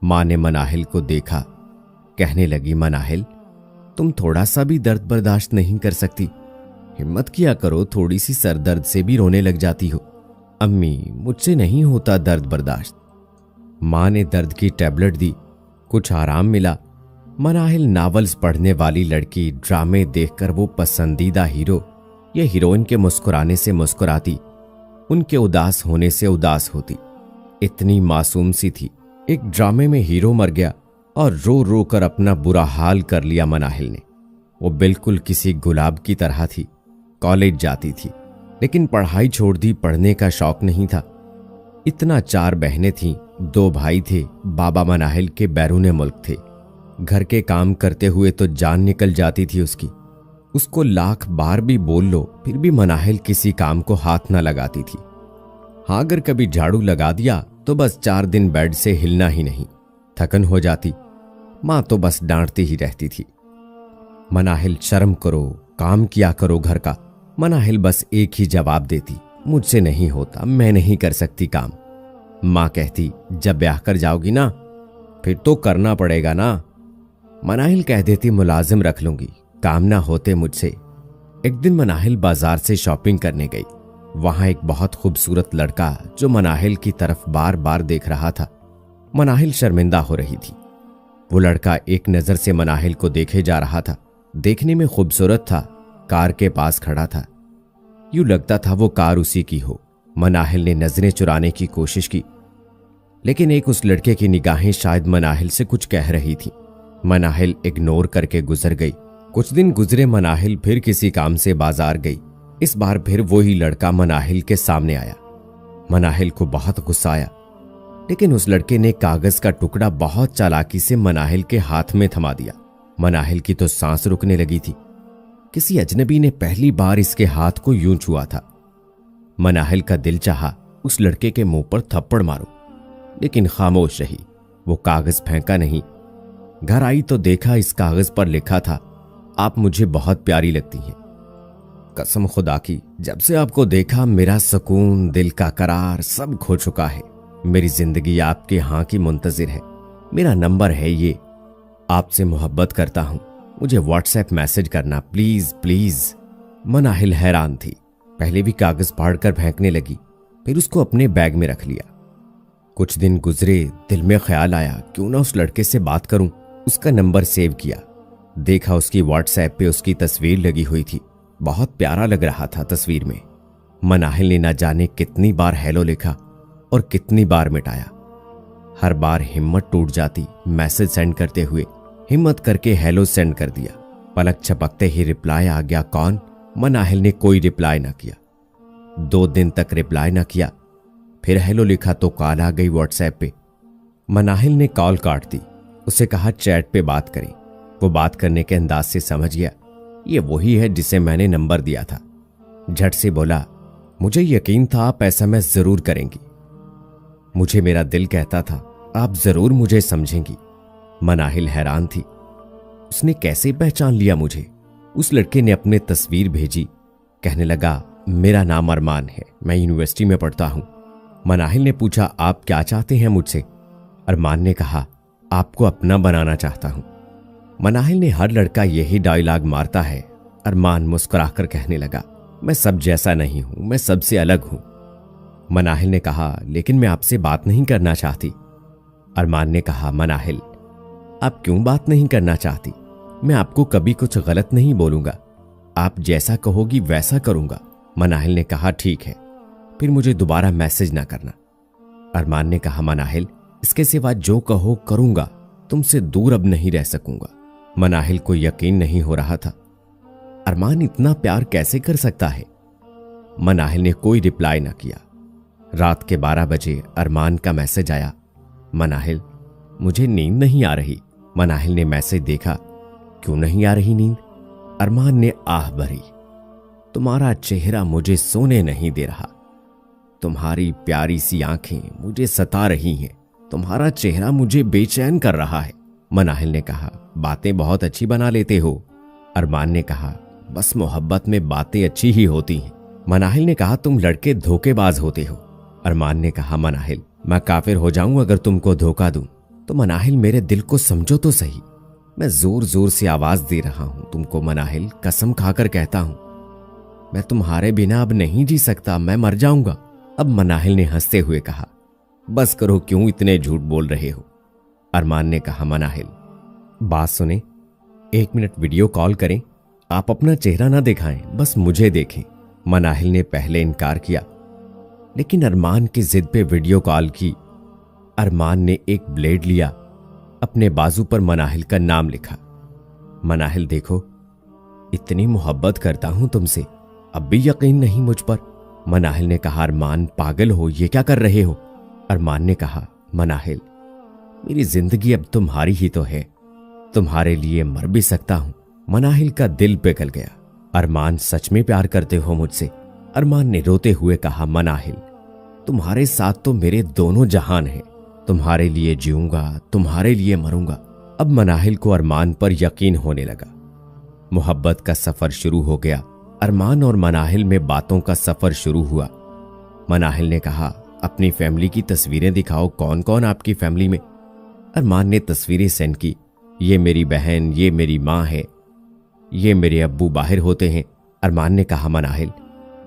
माँ ने मनाहिल को देखा, कहने लगी, मनाहिल तुम थोड़ा सा भी दर्द बर्दाश्त नहीं कर सकती? हिम्मत किया करो, थोड़ी सी सर दर्द से भी रोने लग जाती हो। अम्मी मुझसे नहीं होता दर्द बर्दाश्त। माँ ने दर्द की टैबलेट दी, कुछ आराम मिला। मनाहिल नावल्स पढ़ने वाली लड़की, ड्रामे देखकर वो पसंदीदा हीरो या हीरोइन के मुस्कुराने से मुस्कुराती, उनके उदास होने से उदास होती। इतनी मासूम सी थी। एक ड्रामे में हीरो मर गया और रो रो कर अपना बुरा हाल कर लिया मनाहिल ने। वो बिल्कुल किसी गुलाब की तरह थी। कॉलेज जाती थी लेकिन पढ़ाई छोड़ दी, पढ़ने का शौक नहीं था। इतना 4 बहनें थीं, 2 भाई थे। बाबा मनाहिल के बैरूने मुल्क थे। घर के काम करते हुए तो जान निकल जाती थी उसकी। उसको लाख बार भी बोल लो फिर भी मनाहिल किसी काम को हाथ ना लगाती थी। हाँ, अगर कभी झाड़ू लगा दिया तो बस 4 दिन बेड से हिलना ही नहीं, थकन हो जाती। माँ तो बस डांटती ही रहती थी, मनाहिल शर्म करो, काम किया करो घर का। मनाहिल बस एक ही जवाब देती, मुझसे नहीं होता, मैं नहीं कर सकती काम। माँ कहती, जब ब्याह कर जाओगी ना फिर तो करना पड़ेगा ना। मनाहिल कह देती, मुलाजिम रख लूंगी, काम ना होते मुझसे। एक दिन मनाहिल बाजार से शॉपिंग करने गई। वहां एक बहुत खूबसूरत लड़का जो मनाहिल की तरफ बार बार देख रहा था। मनाहिल शर्मिंदा हो रही थी। वो लड़का एक नजर से मनाहिल को देखे जा रहा था। देखने में खूबसूरत था, कार के पास खड़ा था। यूं लगता था वो कार उसी की हो। मनाहिल ने नजरें चुराने की कोशिश की लेकिन एक उस लड़के की निगाहें शायद मनाहिल से कुछ कह रही थी। मनाहिल इग्नोर करके गुजर गई। कुछ दिन गुजरे, मनाहिल फिर किसी काम से बाजार गई। इस बार फिर वही लड़का मनाहिल के सामने आया। मनाहिल को बहुत गुस्सा आया लेकिन उस लड़के ने कागज का टुकड़ा बहुत चालाकी से मनाहिल के हाथ में थमा दिया। मनाहिल की तो सांस रुकने लगी थी। किसी अजनबी ने पहली बार इसके हाथ को यूं छुआ था। मनाहिल का दिल चाहा उस लड़के के मुंह पर थप्पड़ मारो लेकिन खामोश रही। वो कागज फेंका नहीं। घर आई तो देखा इस कागज पर लिखा था, आप मुझे बहुत प्यारी लगती हैं। कसम खुदा की, जब से आपको देखा मेरा सुकून, दिल का करार सब खो चुका है। मेरी जिंदगी आपके हाँ की मुंतजिर है। मेरा नंबर है ये, आपसे मोहब्बत करता हूं, मुझे व्हाट्सएप मैसेज करना प्लीज प्लीज। मनाहिल हैरान थी। पहले भी कागज फाड़कर फेंकने लगी, फिर उसको अपने बैग में रख लिया। कुछ दिन गुजरे, दिल में ख्याल आया क्यों ना उस लड़के से बात करूं। उसका नंबर सेव किया। देखा उसकी व्हाट्सएप पे उसकी तस्वीर लगी हुई थी। बहुत प्यारा लग रहा था तस्वीर में। मनाहिल ने ना जाने कितनी बार हेलो लिखा और कितनी बार मिटाया। हर बार हिम्मत टूट जाती। मैसेज सेंड करते हुए हिम्मत करके हेलो सेंड कर दिया। पलक झपकते ही रिप्लाई आ गया, कौन? मनाहिल ने कोई रिप्लाई ना किया। 2 दिन तक रिप्लाई ना किया। फिर हेलो लिखा तो कॉल आ गई व्हाट्सएप पे। मनाहिल ने कॉल काट दी। उसे कहा चैट पे बात करें। वो बात करने के अंदाज से समझ गया ये वही है जिसे मैंने नंबर दिया था। झट से बोला, मुझे यकीन था आप एसएमएस जरूर करेंगी। मुझे मेरा दिल कहता था आप जरूर मुझे समझेंगी। मनाहिल हैरान थी, उसने कैसे पहचान लिया मुझे। उस लड़के ने अपने तस्वीर भेजी। कहने लगा, मेरा नाम अरमान है, मैं यूनिवर्सिटी में पढ़ता हूं। मनाहिल ने पूछा, आप क्या चाहते हैं मुझसे? अरमान ने कहा, आपको अपना बनाना चाहता हूं। मनाहिल ने हर लड़का यही डायलॉग मारता है। अरमान मुस्कुराकर कहने लगा, मैं सब जैसा नहीं हूं, मैं सबसे अलग हूं। मनाहिल ने कहा, लेकिन मैं आपसे बात नहीं करना चाहती। अरमान ने कहा, मनाहिल आप क्यों बात नहीं करना चाहती? मैं आपको कभी कुछ गलत नहीं बोलूंगा, आप जैसा कहोगी वैसा करूंगा। मनाहिल ने कहा, ठीक है, फिर मुझे दोबारा मैसेज ना करना। अरमान ने कहा, मनाहिल इसके सिवा जो कहो करूंगा, तुमसे दूर अब नहीं रह सकूंगा। मनाहिल को यकीन नहीं हो रहा था, अरमान इतना प्यार कैसे कर सकता है। मनाहिल ने कोई रिप्लाई ना किया। रात के 12 बजे अरमान का मैसेज आया, मनाहिल मुझे नींद नहीं आ रही। मनाहिल ने मैसेज देखा, क्यों नहीं आ रही नींद? अरमान ने आह भरी, तुम्हारा चेहरा मुझे सोने नहीं दे रहा, तुम्हारी प्यारी सी आंखें मुझे सता रही हैं, तुम्हारा चेहरा मुझे बेचैन कर रहा है। मनाहिल ने कहा, बातें बहुत अच्छी बना लेते हो। अरमान ने कहा, बस मोहब्बत में बातें अच्छी ही होती हैं। मनाहिल ने कहा, तुम लड़के धोखेबाज होते हो। अरमान ने कहा, मनाहिल मैं काफिर हो जाऊं अगर तुमको धोखा दूं। तो मनाहिल मेरे दिल को समझो तो सही। मैं जोर जोर से आवाज दे रहा हूं तुमको मनाहिल, कसम खाकर कहता हूं मैं तुम्हारे बिना अब नहीं जी सकता, मैं मर जाऊंगा। अब मनाहिल ने हंसते हुए कहा, बस करो, क्यों इतने झूठ बोल रहे हो। अरमान ने कहा, मनाहिल बात सुने, 1 मिनट वीडियो कॉल करें, आप अपना चेहरा ना दिखाएं, बस मुझे देखें। मनाहिल ने पहले इनकार किया, लेकिन अरमान की जिद पे वीडियो कॉल की। अरमान ने एक ब्लेड लिया, अपने बाजू पर मनाहिल का नाम लिखा। मनाहिल देखो, इतनी मोहब्बत करता हूं तुमसे, अब भी यकीन नहीं मुझ पर। मनाहिल ने कहा, अरमान पागल हो, ये क्या कर रहे हो। अरमान ने कहा, मनाहिल मेरी जिंदगी अब तुम्हारी ही तो है, तुम्हारे लिए मर भी सकता हूं। मनाहिल का दिल पिघल गया। अरमान सच में प्यार करते हो मुझसे। अरमान ने रोते हुए कहा, मनाहिल तुम्हारे साथ तो मेरे दोनों जहान हैं, तुम्हारे लिए जीऊंगा, तुम्हारे लिए मरूंगा। अब मनाहिल को अरमान पर यकीन होने लगा। मोहब्बत का सफर शुरू हो गया। अरमान और मनाहिल में बातों का सफर शुरू हुआ। मनाहिल ने कहा, अपनी फैमिली की तस्वीरें दिखाओ, कौन कौन आपकी फैमिली में। अरमान ने तस्वीरें सेंड की, ये मेरी बहन, ये मेरी माँ है, ये मेरे अब्बू बाहर होते हैं। अरमान ने कहा, मनाहिल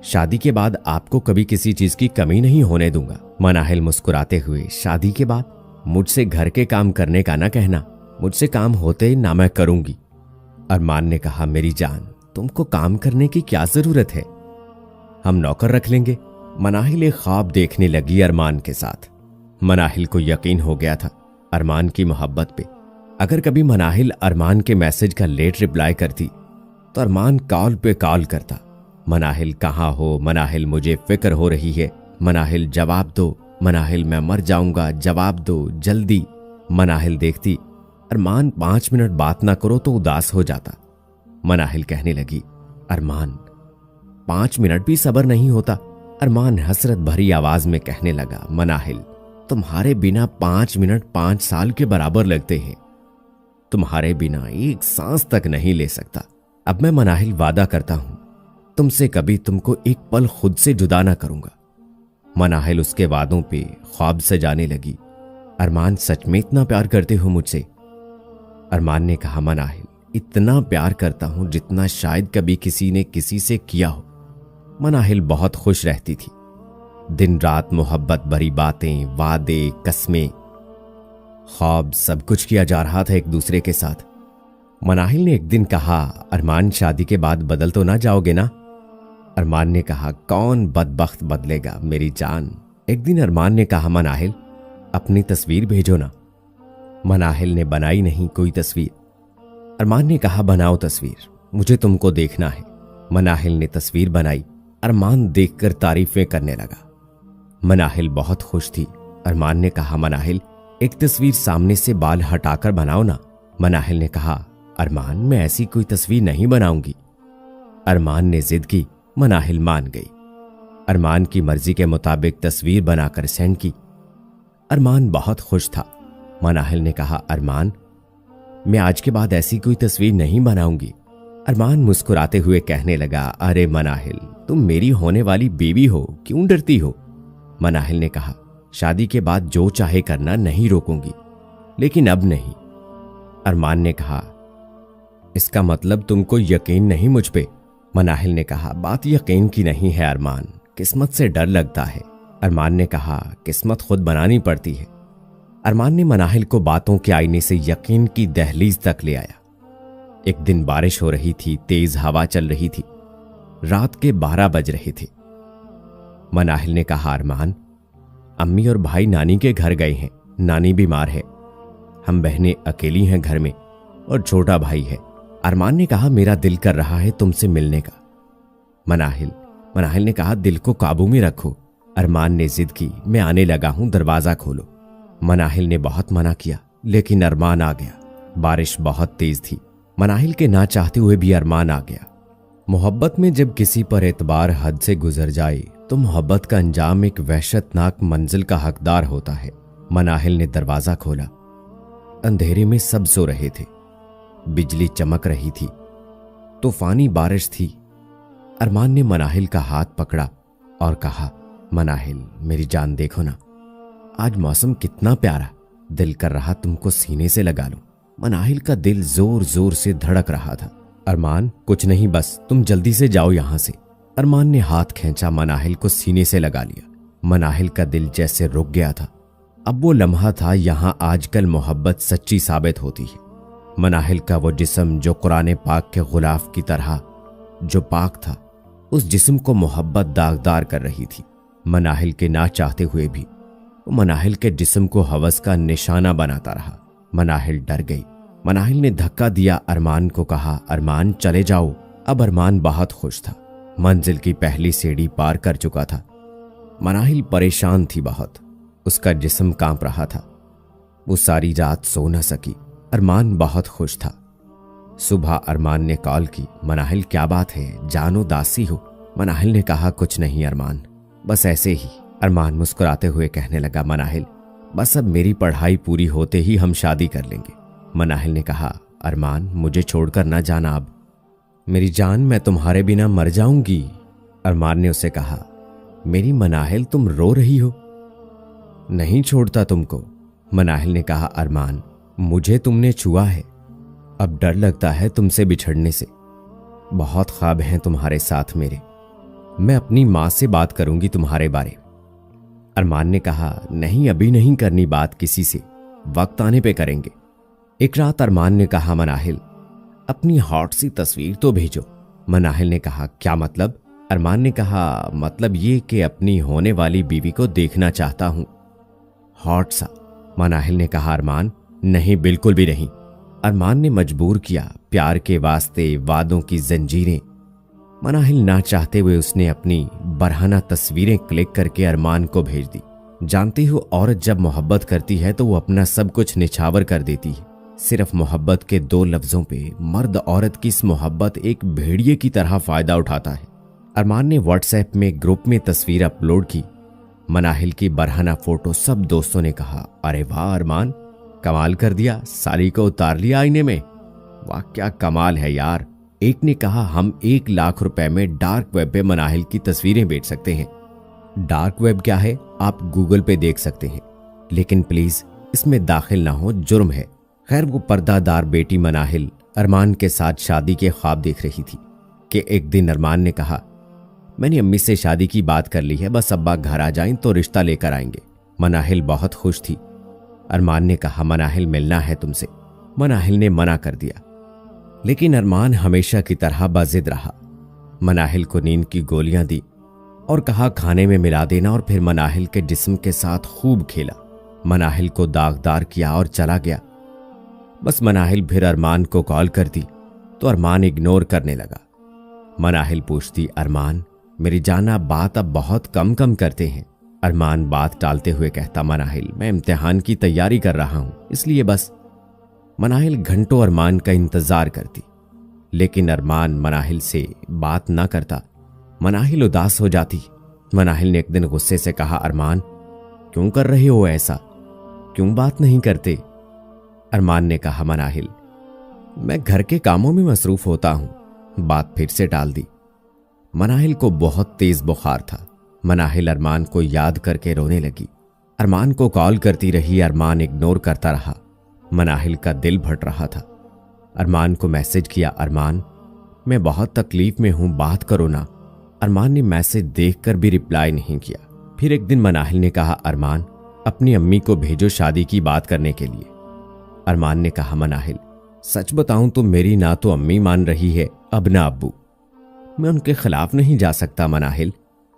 शादी के बाद आपको कभी किसी चीज की कमी नहीं होने दूंगा। मनाहिल मुस्कुराते हुए, शादी के बाद मुझसे घर के काम करने का ना कहना, मुझसे काम होते ना मैं करूंगी। अरमान ने कहा, मेरी जान तुमको काम करने की क्या जरूरत है, हम नौकर रख लेंगे। मनाहिल एक ख्वाब देखने लगी अरमान के साथ। मनाहिल को यकीन हो गया था अरमान की मोहब्बत पे। अगर कभी मनाहिल अरमान के मैसेज का लेट रिप्लाई करती तो अरमान कॉल पे कॉल करता, मनाहिल कहाँ हो, मनाहिल मुझे फिक्र हो रही है, मनाहिल जवाब दो, मनाहिल मैं मर जाऊंगा, जवाब दो जल्दी। मनाहिल देखती अरमान 5 मिनट बात ना करो तो उदास हो जाता। मनाहिल कहने लगी, अरमान 5 मिनट भी सब्र नहीं होता। अरमान हसरत भरी आवाज में कहने लगा, मनाहिल तुम्हारे बिना 5 मिनट 5 साल के बराबर लगते हैं, तुम्हारे बिना एक सांस तक नहीं ले सकता। अब मैं मनाहिल वादा करता हूं तुमसे कभी तुमको एक पल खुद से जुदा ना करूंगा। मनाहिल उसके वादों पे ख्वाब सजाने लगी। अरमान सच में इतना प्यार करते हो मुझसे। अरमान ने कहा, मनाहिल इतना प्यार करता हूं जितना शायद कभी किसी ने किसी से किया हो। मनाहिल बहुत खुश रहती थी। दिन रात मोहब्बत भरी बातें, वादे, कस्में, ख्वाब, सब कुछ किया जा रहा था एक दूसरे के साथ। मनाहिल ने एक दिन कहा, अरमान शादी के बाद बदल तो ना जाओगे ना। अरमान ने कहा, कौन बदबख्त बदलेगा मेरी जान। एक दिन अरमान ने कहा, मनाहिल अपनी तस्वीर भेजो ना। मनाहिल ने बनाई नहीं कोई तस्वीर। अरमान ने कहा, बनाओ तस्वीर, मुझे तुमको देखना है। मनाहिल ने तस्वीर बनाई। अरमान देखकर तारीफें करने लगा। मनाहिल बहुत खुश थी। अरमान ने कहा, मनाहिल एक तस्वीर सामने से बाल हटाकर बनाओ ना। मनाहिल ने कहा, अरमान मैं ऐसी कोई तस्वीर नहीं बनाऊंगी। अरमान ने जिद की। मनाहिल मान गई। अरमान की मर्जी के मुताबिक तस्वीर बनाकर सेंड की। अरमान बहुत खुश था। मनाहिल ने कहा, अरमान मैं आज के बाद ऐसी कोई तस्वीर नहीं बनाऊंगी। अरमान मुस्कुराते हुए कहने लगा, अरे मनाहिल तुम मेरी होने वाली बीवी हो, क्यों डरती हो। मनाहिल ने कहा, शादी के बाद जो चाहे करना, नहीं रोकूंगी, लेकिन अब नहीं। अरमान ने कहा, इसका मतलब तुमको यकीन नहीं मुझ पे। मनाहिल ने कहा, बात यकीन की नहीं है अरमान, किस्मत से डर लगता है। अरमान ने कहा, किस्मत खुद बनानी पड़ती है। अरमान ने मनाहिल को बातों के आईने से यकीन की दहलीज तक ले आया। एक दिन बारिश हो रही थी, तेज हवा चल रही थी, रात के 12 बज रहे थे। मनाहिल ने कहा, अरमान अम्मी और भाई नानी के घर गए हैं, नानी बीमार है, हम बहनें अकेली हैं घर में और छोटा भाई है। अरमान ने कहा, मेरा दिल कर रहा है तुमसे मिलने का। मनाहिल ने कहा, दिल को काबू में रखो। अरमान ने जिद की, मैं आने लगा हूं, दरवाजा खोलो। मनाहिल ने बहुत मना किया, लेकिन अरमान आ गया। बारिश बहुत तेज थी। मनाहिल के ना चाहते हुए भी अरमान आ गया। मोहब्बत में जब किसी पर एतबार हद से गुजर जाए तो मोहब्बत का अंजाम एक वहशतनाक मंजिल का हकदार होता है। मनाहिल ने दरवाजा खोला। अंधेरे में सब सो रहे थे, बिजली चमक रही थी, तूफानी बारिश थी। अरमान ने मनाहिल का हाथ पकड़ा और कहा, मनाहिल मेरी जान देखो ना, आज मौसम कितना प्यारा, दिल कर रहा तुमको सीने से लगा लूं। मनाहिल का दिल जोर जोर से धड़क रहा था। अरमान कुछ नहीं, बस तुम जल्दी से जाओ यहां से। अरमान ने हाथ खींचा, मनाहिल को सीने से लगा लिया। मनाहिल का दिल जैसे रुक गया था। अब वो लम्हा था यहां आजकल मोहब्बत सच्ची साबित होती है। मनाहिल का वो जिस्म जो कुरान पाक के गुलाफ की तरह जो पाक था, उस जिस्म को मोहब्बत दागदार कर रही थी। मनाहिल के ना चाहते हुए भी वो मनाहिल के जिस्म को हवस का निशाना बनाता रहा। मनाहिल डर गई। मनाहिल ने धक्का दिया, अरमान को कहा, अरमान चले जाओ। अब अरमान बहुत खुश था। मंजिल की पहली सीढ़ी पार कर चुका था। मनाहिल परेशान थी बहुत। उसका जिस्म कांप रहा था। वो सारी रात सो न सकी। अरमान बहुत खुश था। सुबह अरमान ने कॉल की, मनाहिल क्या बात है, जानो दासी हो। मनाहिल ने कहा, कुछ नहीं अरमान, बस ऐसे ही। अरमान मुस्कुराते हुए कहने लगा, मनाहिल बस अब मेरी पढ़ाई पूरी होते ही हम शादी कर लेंगे। मनाहिल ने कहा, अरमान मुझे छोड़कर ना जाना अब। मेरी जान, मैं तुम्हारे बिना मर जाऊंगी। अरमान ने उसे कहा, मेरी मनाहिल तुम रो रही हो। नहीं छोड़ता तुमको। मनाहिल ने कहा, अरमान मुझे तुमने छुआ है, अब डर लगता है तुमसे बिछड़ने से। बहुत ख्वाब हैं तुम्हारे साथ मेरे। मैं अपनी मां से बात करूंगी तुम्हारे बारे। अरमान ने कहा, नहीं अभी नहीं करनी बात किसी से, वक्त आने पे करेंगे। एक रात अरमान ने कहा, मनाहिल अपनी हॉट सी तस्वीर तो भेजो। मनाहिल ने कहा, क्या मतलब? अरमान ने कहा, मतलब ये कि अपनी होने वाली बीवी को देखना चाहता हूं, हॉट सा। मनाहिल ने कहा, अरमान नहीं, बिल्कुल भी नहीं। अरमान ने मजबूर किया, प्यार के वास्ते वादों की जंजीरें। मनाहिल ना चाहते हुए उसने अपनी बरहाना तस्वीरें क्लिक करके अरमान को भेज दी। जानती हो, औरत जब मोहब्बत करती है तो वो अपना सब कुछ निछावर कर देती है। सिर्फ मोहब्बत के 2 लफ्जों पे मर्द औरत की इस मोहब्बत एक भेड़िए की तरह फायदा उठाता है। अरमान ने व्हाट्सएप में ग्रुप में तस्वीर अपलोड की। मनाहिल की बरहाना फोटो सब दोस्तों ने कहा, अरे वाह अरमान, कमाल कर दिया, साली को उतार लिया आईने में। वाह क्या कमाल है यार। एक ने कहा, हम 1 लाख रुपए में डार्क वेब पे मनाहिल की तस्वीरें बेच सकते हैं। डार्क वेब क्या है, आप गूगल पे देख सकते हैं, लेकिन प्लीज इसमें दाखिल ना हो, जुर्म है। खैर वो पर्दादार बेटी मनाहिल अरमान के साथ शादी के ख्वाब देख रही थी कि एक दिन अरमान ने कहा, मैंने अम्मी से शादी की बात कर ली है, बस अब्बा घर आ जाएं तो रिश्ता लेकर आएंगे। मनाहिल बहुत खुश थी। अरमान ने कहा, मनाहिल मिलना है तुमसे। मनाहिल ने मना कर दिया, लेकिन अरमान हमेशा की तरह बाजिद रहा। मनाहिल को नींद की गोलियां दी और कहा खाने में मिला देना, और फिर मनाहिल के जिस्म के साथ खूब खेला। मनाहिल को दागदार किया और चला गया। बस मनाहिल फिर अरमान को कॉल कर दी तो अरमान इग्नोर करने लगा। मनाहिल पूछती, अरमान मेरी जान, आप बात अब बहुत कम करते हैं। अरमान बात टालते हुए कहता, मनाहिल मैं इम्तिहान की तैयारी कर रहा हूं, इसलिए बस। मनाहिल घंटों अरमान का इंतजार करती, लेकिन अरमान मनाहिल से बात ना करता। मनाहिल उदास हो जाती। मनाहिल ने एक दिन गुस्से से कहा, अरमान क्यों कर रहे हो ऐसा, क्यों बात नहीं करते? अरमान ने कहा, मनाहिल मैं घर के कामों में मसरूफ होता हूं। बात फिर से टाल दी। मनाहिल को बहुत तेज बुखार था। मनाहिल अरमान को याद करके रोने लगी। अरमान को कॉल करती रही, अरमान इग्नोर करता रहा। मनाहिल का दिल भट रहा था। अरमान को मैसेज किया, अरमान मैं बहुत तकलीफ में हूं, बात करो ना। अरमान ने मैसेज देखकर भी रिप्लाई नहीं किया। फिर एक दिन मनाहिल ने कहा, अरमान अपनी अम्मी को भेजो शादी की बात करने के लिए। अरमान ने कहा, मनाहिल सच बताऊं तो मेरी ना तो अम्मी मान रही है, अब ना अब्बू। मैं उनके खिलाफ नहीं जा सकता मनाहिल,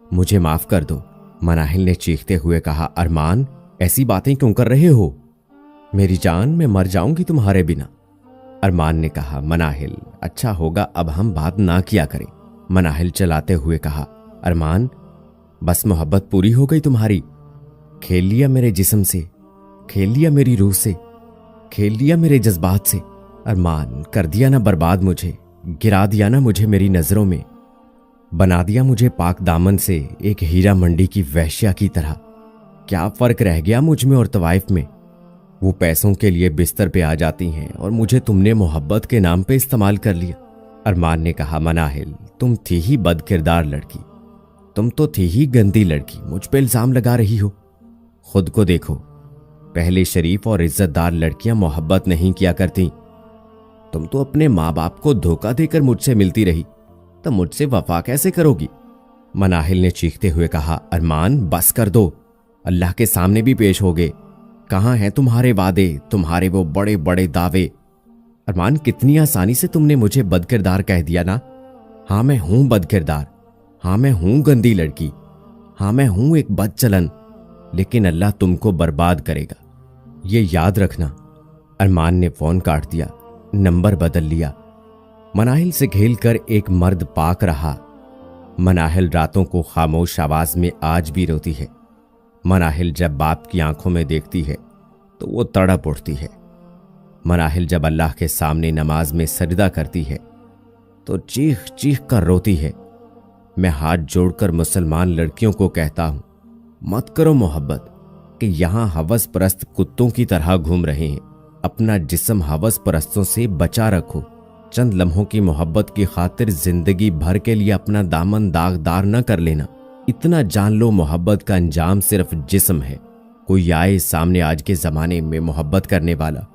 मुझे माफ कर दो। मनाहिल ने चीखते हुए कहा, अरमान ऐसी बातें क्यों कर रहे हो? मेरी जान, मैं मर जाऊंगी तुम्हारे बिना। अरमान ने कहा, मनाहिल अच्छा होगा अब हम बात ना किया करें। मनाहिल चलाते हुए कहा, अरमान बस मोहब्बत पूरी हो गई तुम्हारी। खेल लिया मेरे जिस्म से, खेल लिया मेरी रूह से, खेल लिया मेरे जज्बात से। अरमान कर दिया ना बर्बाद मुझे, गिरा दिया ना मुझे मेरी नजरों में, बना दिया मुझे पाक दामन से एक हीरा मंडी की वैश्या की तरह। क्या फर्क रह गया मुझ में और तवाइफ में? वो पैसों के लिए बिस्तर पे आ जाती हैं और मुझे तुमने मोहब्बत के नाम पे इस्तेमाल कर लिया। अरमान ने कहा, मनाहिल तुम थी ही बदकिरदार लड़की, तुम तो थी ही गंदी लड़की, मुझ पे इल्जाम लगा रही हो। खुद को देखो, पहले शरीफ और इज्जतदार लड़कियां मोहब्बत नहीं किया करती। तुम तो अपने माँ बाप को धोखा देकर मुझसे मिलती रही, तो मुझसे वफा कैसे करोगी? मनाहिल ने चीखते हुए कहा। अरमान बस कर दो, अल्लाह के सामने भी पेश होगे। कहाँ हैं तुम्हारे वादे, तुम्हारे वो बड़े बड़े दावे? अरमान, कितनी आसानी से तुमने मुझे बदकिरदार कह दिया ना। हाँ मैं हूं बदकिरदार, हाँ मैं हूं गंदी लड़की, हाँ मैं हूं एक बदचलन, लेकिन अल्लाह तुमको बर्बाद करेगा, ये याद रखना। अरमान ने फोन काट दिया, नंबर बदल लिया। मनाहिल से खेलकर एक मर्द पाक रहा। मनाहिल रातों को खामोश आवाज में आज भी रोती है। मनाहिल जब बाप की आंखों में देखती है तो वो तड़प उठती है। मनाहिल जब अल्लाह के सामने नमाज में सजदा करती है तो चीख चीख कर रोती है। मैं हाथ जोड़कर मुसलमान लड़कियों को कहता हूं, मत करो मोहब्बत, कि यहां हवस परस्त कुत्तों की तरह घूम रहे हैं। अपना जिस्म हवस परस्तों से बचा रखो। चंद लम्हों की मोहब्बत की खातिर जिंदगी भर के लिए अपना दामन दागदार न कर लेना। इतना जान लो, मोहब्बत का अंजाम सिर्फ जिस्म है। कोई आए सामने आज के जमाने में मोहब्बत करने वाला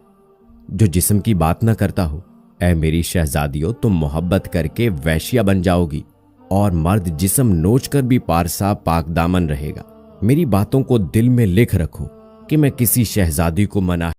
जो जिस्म की बात न करता हो, ऐ मेरी शहजादियों, तुम मोहब्बत करके वैश्या बन जाओगी और मर्द जिस्म नोच कर भी पारसा पाक दामन रहेगा। मेरी बातों को दिल में लिख रखो कि मैं किसी शहजादी को मना